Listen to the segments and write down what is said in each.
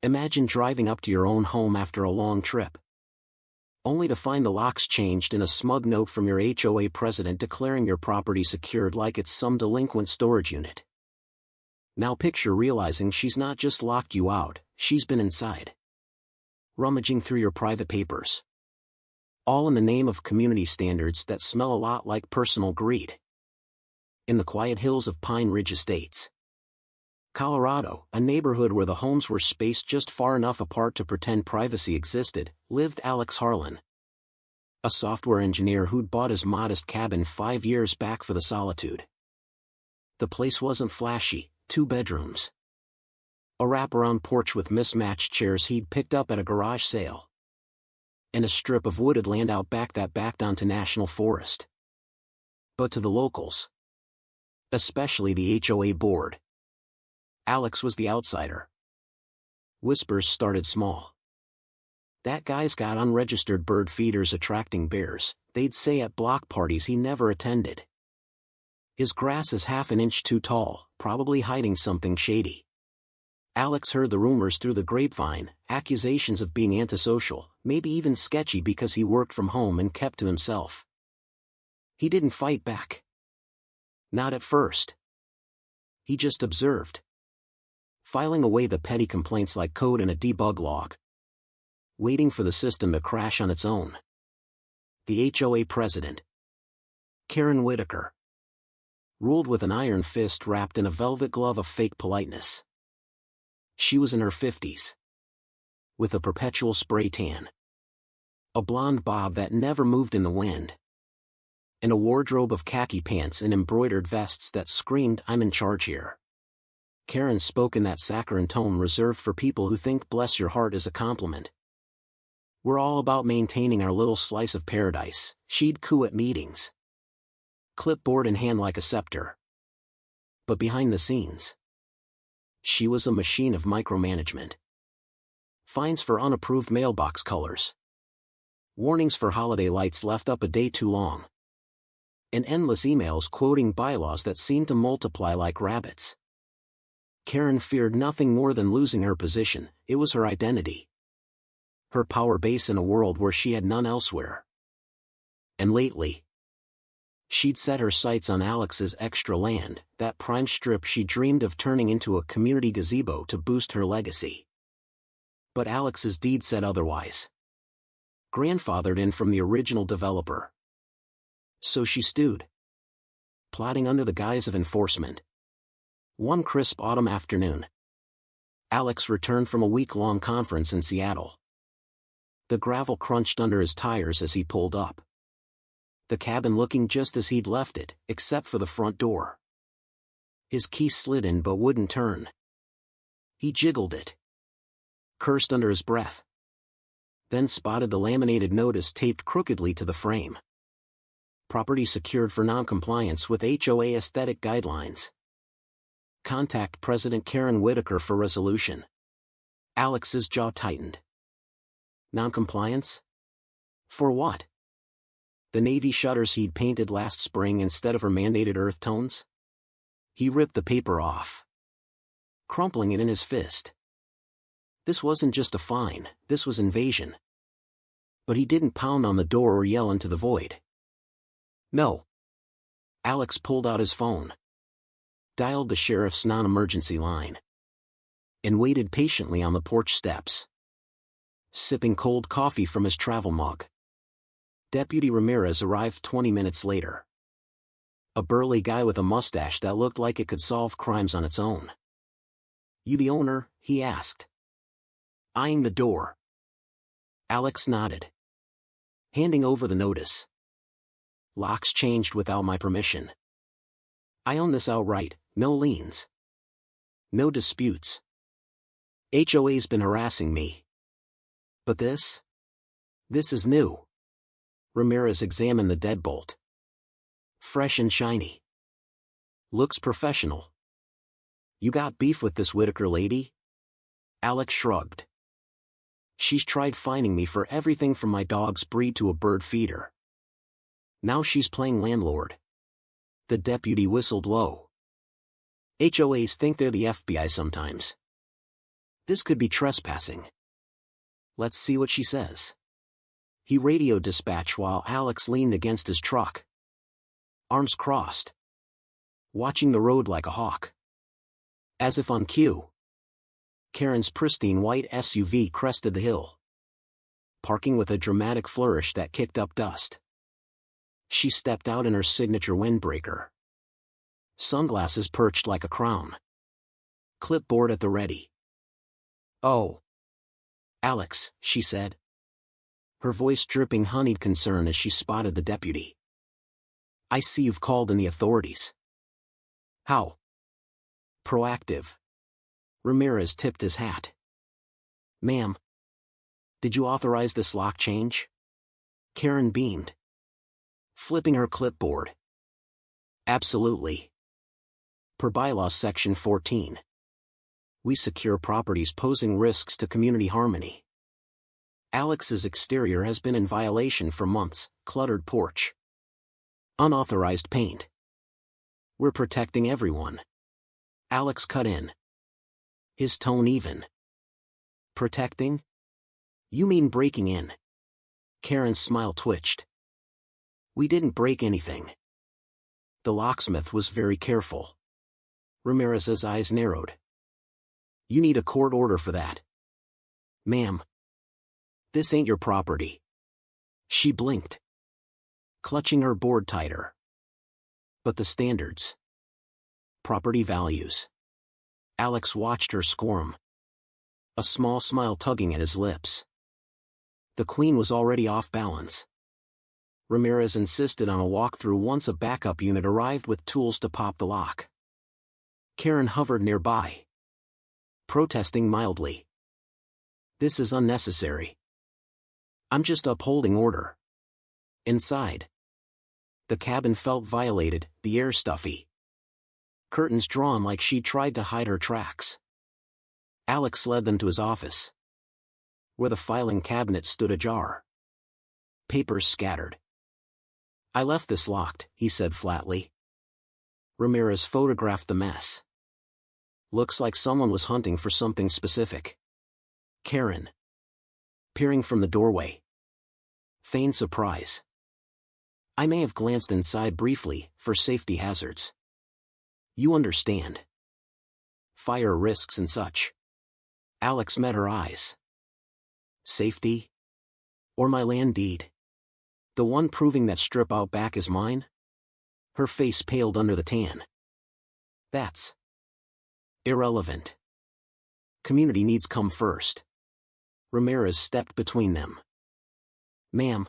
Imagine driving up to your own home after a long trip, only to find the locks changed and a smug note from your HOA president declaring your property secured like it's some delinquent storage unit. Now picture realizing she's not just locked you out, she's been inside, rummaging through your private papers. All in the name of community standards that smell a lot like personal greed. In the quiet hills of Pine Ridge Estates, Colorado, a neighborhood where the homes were spaced just far enough apart to pretend privacy existed, lived Alex Harlan, a software engineer who'd bought his modest cabin 5 years back for the solitude. The place wasn't flashy, 2 bedrooms, a wraparound porch with mismatched chairs he'd picked up at a garage sale, and a strip of wooded land out back that backed onto national forest. But to the locals, especially the HOA board, Alex was the outsider. Whispers started small. That guy's got unregistered bird feeders attracting bears, they'd say at block parties he never attended. His grass is half an inch too tall, probably hiding something shady. Alex heard the rumors through the grapevine, accusations of being antisocial, maybe even sketchy because he worked from home and kept to himself. He didn't fight back. Not at first. He just observed, filing away the petty complaints like code in a debug log, waiting for the system to crash on its own. The HOA president, Karen Whitaker, ruled with an iron fist wrapped in a velvet glove of fake politeness. She was in her 50s, with a perpetual spray tan, a blonde bob that never moved in the wind, and a wardrobe of khaki pants and embroidered vests that screamed, "I'm in charge here." Karen spoke in that saccharine tone reserved for people who think "bless your heart" is a compliment. "We're all about maintaining our little slice of paradise," she'd coo at meetings, clipboard in hand like a scepter. But behind the scenes, she was a machine of micromanagement. Fines for unapproved mailbox colors, warnings for holiday lights left up a day too long, and endless emails quoting bylaws that seemed to multiply like rabbits. Karen feared nothing more than losing her position. It was her identity, her power base in a world where she had none elsewhere. And lately, she'd set her sights on Alex's extra land, that prime strip she dreamed of turning into a community gazebo to boost her legacy. But Alex's deed said otherwise. Grandfathered in from the original developer. So she stewed, plotting under the guise of enforcement. One crisp autumn afternoon, Alex returned from a week-long conference in Seattle. The gravel crunched under his tires as he pulled up, the cabin looking just as he'd left it, except for the front door. His key slid in but wouldn't turn. He jiggled it, cursed under his breath, then spotted the laminated notice taped crookedly to the frame. Property secured for noncompliance with HOA aesthetic guidelines. Contact President Karen Whitaker for resolution. Alex's jaw tightened. Noncompliance? For what? The navy shutters he'd painted last spring instead of her mandated earth tones? He ripped the paper off, crumpling it in his fist. This wasn't just a fine, this was invasion. But he didn't pound on the door or yell into the void. No. Alex pulled out his phone, dialed the sheriff's non-emergency line, and waited patiently on the porch steps, sipping cold coffee from his travel mug. Deputy Ramirez arrived 20 minutes later. A burly guy with a mustache that looked like it could solve crimes on its own. "You the owner?" he asked, eyeing the door. Alex nodded, handing over the notice. "Locks changed without my permission. I own this outright, no liens, no disputes. HOA's been harassing me. But this is new." Ramirez examined the deadbolt. "Fresh and shiny. Looks professional. You got beef with this Whitaker lady?" Alex shrugged. "She's tried fining me for everything from my dog's breed to a bird feeder. Now she's playing landlord." The deputy whistled low. "HOAs think they're the FBI sometimes. This could be trespassing. Let's see what she says. He radioed dispatch while Alex leaned against his truck, arms crossed, watching the road like a hawk. As if on cue, Karen's pristine white SUV crested the hill, parking with a dramatic flourish that kicked up dust. She stepped out in her signature windbreaker, sunglasses perched like a crown, clipboard at the ready. "Oh, Alex," she said, her voice dripping honeyed concern as she spotted the deputy. "I see you've called in the authorities." "How proactive." Ramirez tipped his hat. "Ma'am, did you authorize this lock change?" Karen beamed, flipping her clipboard. "Absolutely. Per bylaw section 14. We secure properties posing risks to community harmony. Alex's exterior has been in violation for months, cluttered porch, unauthorized paint. We're protecting everyone." Alex cut in, his tone even. "Protecting? You mean breaking in?" Karen's smile twitched. "We didn't break anything." The locksmith was very careful. Ramirez's eyes narrowed. "You need a court order for that." "Ma'am, this ain't your property." She blinked, clutching her board tighter. "But the standards. Property values." Alex watched her squirm, a small smile tugging at his lips. The queen was already off balance. Ramirez insisted on a walkthrough once a backup unit arrived with tools to pop the lock. Karen hovered nearby, protesting mildly. "This is unnecessary. I'm just upholding order." Inside, the cabin felt violated, the air stuffy, curtains drawn like she'd tried to hide her tracks. Alex led them to his office, where the filing cabinet stood ajar, papers scattered. "I left this locked," he said flatly. Ramirez photographed the mess. "Looks like someone was hunting for something specific." Karen, peering from the doorway, feigned surprise. "I may have glanced inside briefly, for safety hazards. You understand. Fire risks and such." Alex met her eyes. "Safety? Or my land deed? The one proving that strip out back is mine?" Her face paled under the tan. "That's irrelevant. Community needs come first." Ramirez stepped between them. "Ma'am,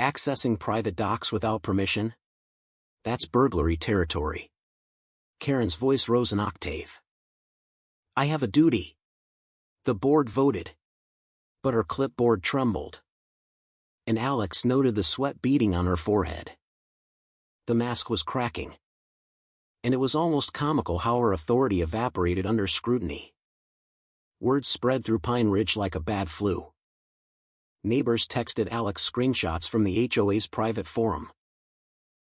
accessing private docks without permission? That's burglary territory." Karen's voice rose an octave. "I have a duty." The board voted, but her clipboard trembled, and Alex noted the sweat beading on her forehead. The mask was cracking, and it was almost comical how her authority evaporated under scrutiny. Word spread through Pine Ridge like a bad flu. Neighbors texted Alex screenshots from the HOA's private forum,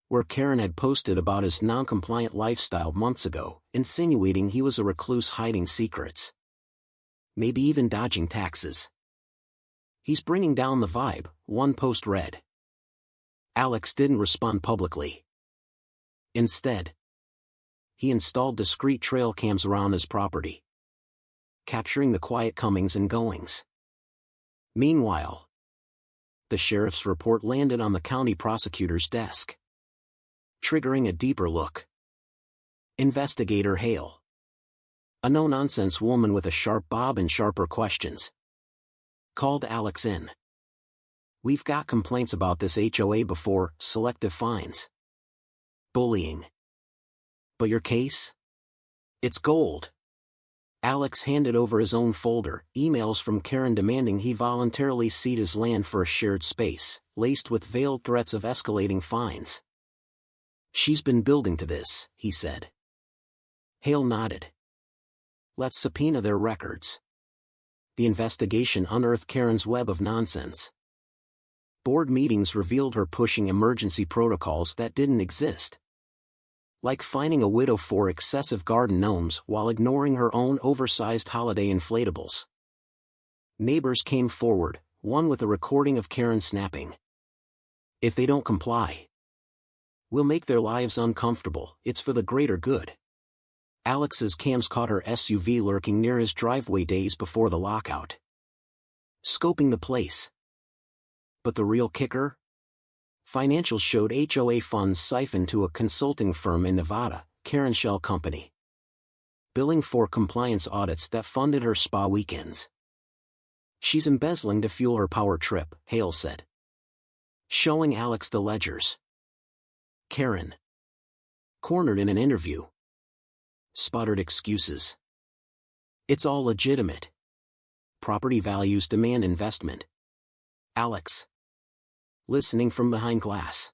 where Karen had posted about his non-compliant lifestyle months ago, insinuating he was a recluse hiding secrets, maybe even dodging taxes. "He's bringing down the vibe," one post read. Alex didn't respond publicly. Instead, he installed discreet trail cams around his property, capturing the quiet comings and goings. Meanwhile, the sheriff's report landed on the county prosecutor's desk, triggering a deeper look. Investigator Hale, a no-nonsense woman with a sharp bob and sharper questions, called Alex in. "We've got complaints about this HOA before, selective fines, bullying. But your case? It's gold." Alex handed over his own folder, emails from Karen demanding he voluntarily cede his land for a shared space, laced with veiled threats of escalating fines. "She's been building to this," he said. Hale nodded. "Let's subpoena their records." The investigation unearthed Karen's web of nonsense. Board meetings revealed her pushing emergency protocols that didn't exist, Like finding a widow for excessive garden gnomes while ignoring her own oversized holiday inflatables. Neighbors came forward, one with a recording of Karen snapping. If they don't comply, we'll make their lives uncomfortable, it's for the greater good. Alex's cams caught her SUV lurking near his driveway days before the lockout, scoping the place. But the real kicker? Financials showed HOA funds siphoned to a consulting firm in Nevada, Karen Shell Company, billing for compliance audits that funded her spa weekends. She's embezzling to fuel her power trip, Hale said, showing Alex the ledgers. Karen, cornered in an interview, sputtered excuses. It's all legitimate. Property values demand investment. Alex, listening from behind glass,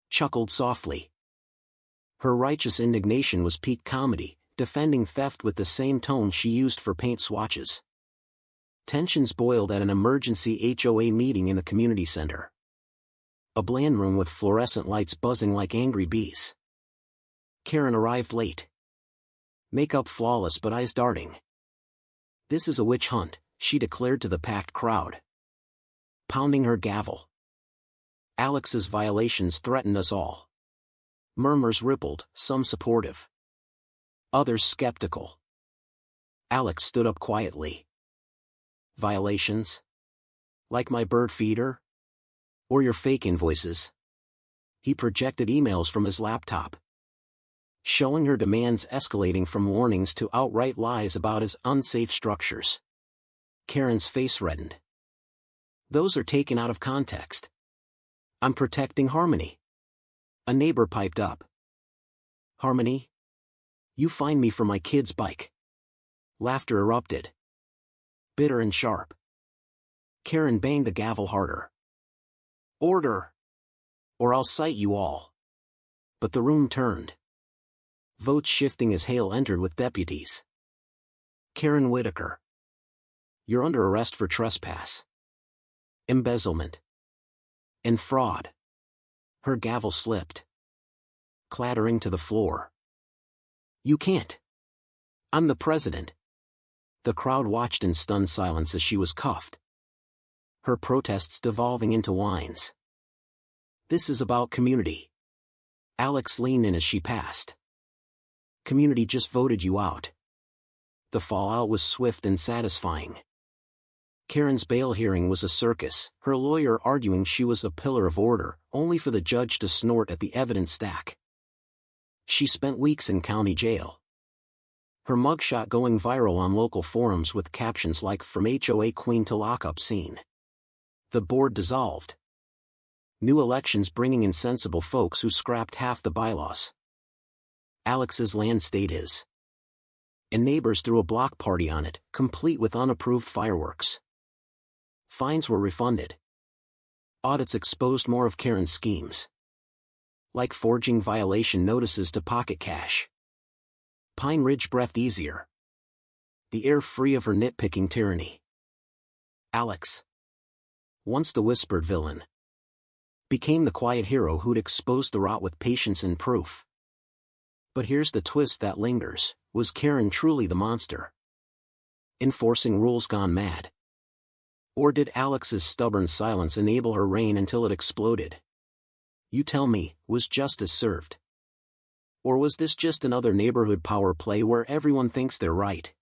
chuckled softly. Her righteous indignation was peak comedy, defending theft with the same tone she used for paint swatches. Tensions boiled at an emergency HOA meeting in the community center. A bland room with fluorescent lights buzzing like angry bees. Karen arrived late. Makeup flawless but eyes darting. "This is a witch hunt," she declared to the packed crowd, pounding her gavel. "Alex's violations threatened us all." Murmurs rippled, some supportive, others skeptical. Alex stood up quietly. "Violations? Like my bird feeder? Or your fake invoices?" He projected emails from his laptop, showing her demands escalating from warnings to outright lies about his unsafe structures. Karen's face reddened. "Those are taken out of context. I'm protecting harmony." A neighbor piped up. "Harmony? You find me for my kid's bike." Laughter erupted, bitter and sharp. Karen banged the gavel harder. "Order! Or I'll cite you all." But the room turned, votes shifting as Hale entered with deputies. "Karen Whitaker, you're under arrest for trespass, embezzlement, and fraud." Her gavel slipped, clattering to the floor. "You can't. I'm the president." The crowd watched in stunned silence as she was cuffed, her protests devolving into whines. "This is about community." Alex leaned in as she passed. "Community just voted you out." The fallout was swift and satisfying. Karen's bail hearing was a circus, her lawyer arguing she was a pillar of order, only for the judge to snort at the evidence stack. She spent weeks in county jail, her mugshot going viral on local forums with captions like "From HOA Queen to Lockup Scene." The board dissolved, new elections bringing in sensible folks who scrapped half the bylaws. Alex's land stayed his, and neighbors threw a block party on it, complete with unapproved fireworks. Fines were refunded. Audits exposed more of Karen's schemes, like forging violation notices to pocket cash. Pine Ridge breathed easier, the air free of her nitpicking tyranny. Alex, once the whispered villain, became the quiet hero who'd exposed the rot with patience and proof. But here's the twist that lingers: was Karen truly the monster, enforcing rules gone mad? Or did Alex's stubborn silence enable her reign until it exploded? You tell me, was justice served? Or was this just another neighborhood power play where everyone thinks they're right?